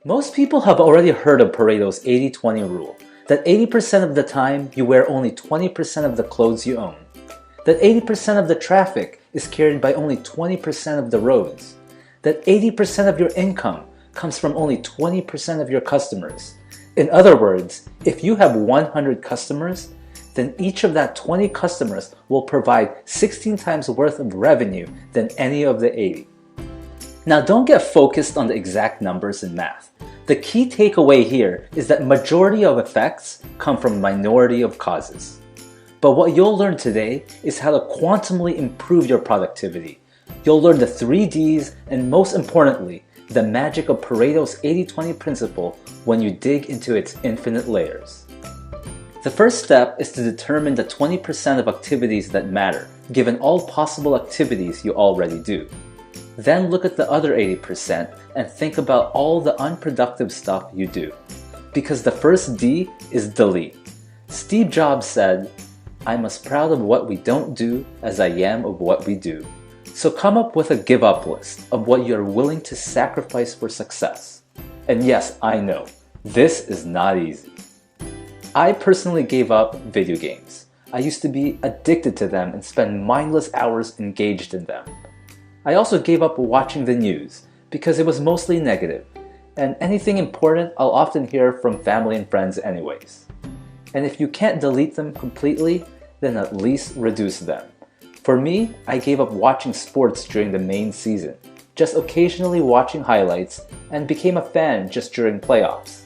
Most people have already heard of Pareto's 80-20 rule, that 80% of the time you wear only 20% of the clothes you own, that 80% of the traffic is carried by only 20% of the roads, that 80% of your income comes from only 20% of your customers. In other words, if you have 100 customers, then each of that 20 customers will provide 16 times worth of revenue than any of the 80. Now don't get focused on the exact numbers in math. The key takeaway here is that majority of effects come from minority of causes. But what you'll learn today is how to quantumly improve your productivity. You'll learn the 3 Ds and most importantly, the magic of Pareto's 80-20 principle when you dig into its infinite layers. The first step is to determine the 20% of activities that matter, given all possible activities you already do. Then look at the other 80% and think about all the unproductive stuff you do. Because the first D is delete. Steve Jobs said, "I'm as proud of what we don't do as I am of what we do." So come up with a give up list of what you're willing to sacrifice for success. And yes, I know, this is not easy. I personally gave up video games. I used to be addicted to them and spend mindless hours engaged in them. I also gave up watching the news because it was mostly negative, and anything important I'll often hear from family and friends anyways. And if you can't delete them completely, then at least reduce them. For me, I gave up watching sports during the main season, just occasionally watching highlights, and became a fan just during playoffs.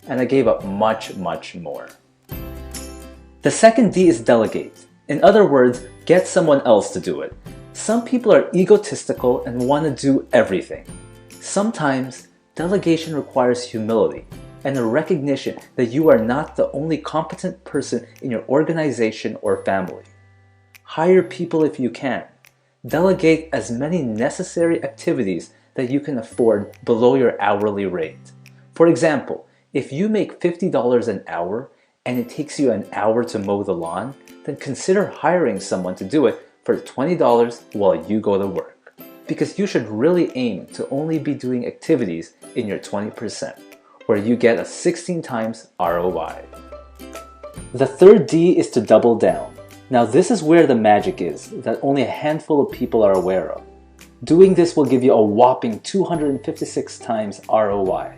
And I gave up much, much more. The second D is delegate. In other words, get someone else to do it. Some people are egotistical and want to do everything. Sometimes, delegation requires humility and a recognition that you are not the only competent person in your organization or family. Hire people if you can. Delegate as many necessary activities that you can afford below your hourly rate. For example, if you make $50 an hour and it takes you an hour to mow the lawn, then consider hiring someone to do it for $20 while you go to work. Because you should really aim to only be doing activities in your 20%, where you get a 16 times ROI. The third D is to double down. Now this is where the magic is that only a handful of people are aware of. Doing this will give you a whopping 256 times ROI.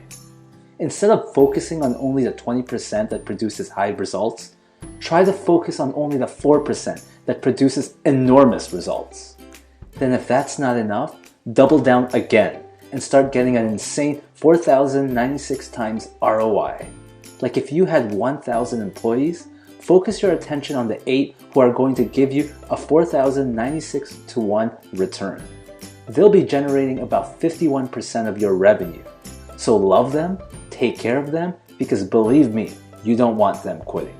Instead of focusing on only the 20% that produces high results, try to focus on only the 4% that produces enormous results. Then if that's not enough, double down again and start getting an insane 4,096 times ROI. Like if you had 1,000 employees, focus your attention on the 8 who are going to give you a 4,096 to 1 return. They'll be generating about 51% of your revenue. So love them, take care of them, because believe me, you don't want them quitting.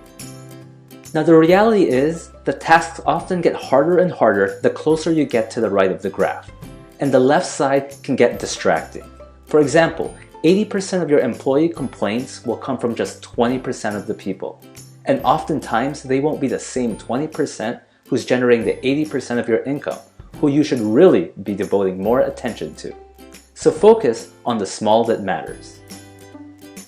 Now the reality is, the tasks often get harder and harder the closer you get to the right of the graph, and the left side can get distracting. For example, 80% of your employee complaints will come from just 20% of the people, and oftentimes they won't be the same 20% who's generating the 80% of your income, who you should really be devoting more attention to. So focus on the small that matters.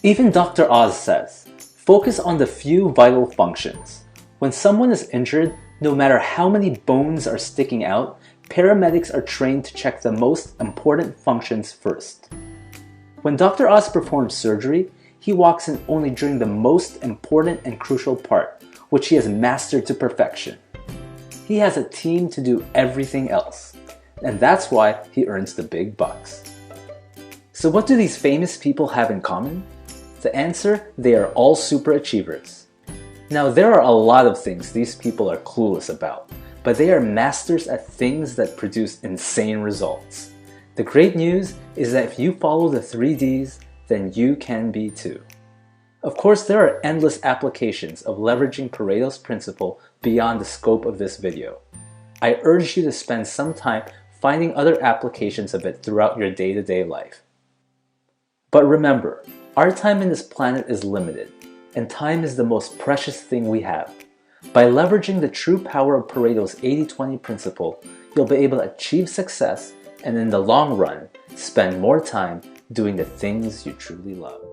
Even Dr. Oz says, focus on the few vital functions. When someone is injured, no matter how many bones are sticking out, paramedics are trained to check the most important functions first. When Dr. Oz performs surgery, he walks in only during the most important and crucial part, which he has mastered to perfection. He has a team to do everything else, and that's why he earns the big bucks. So what do these famous people have in common? The answer, they are all super achievers. Now there are a lot of things these people are clueless about, but they are masters at things that produce insane results. The great news is that if you follow the 3 Ds, then you can be too. Of course, there are endless applications of leveraging Pareto's principle beyond the scope of this video. I urge you to spend some time finding other applications of it throughout your day-to-day life. But remember, our time on this planet is limited, and time is the most precious thing we have. By leveraging the true power of Pareto's 80-20 principle, you'll be able to achieve success and in the long run, spend more time doing the things you truly love.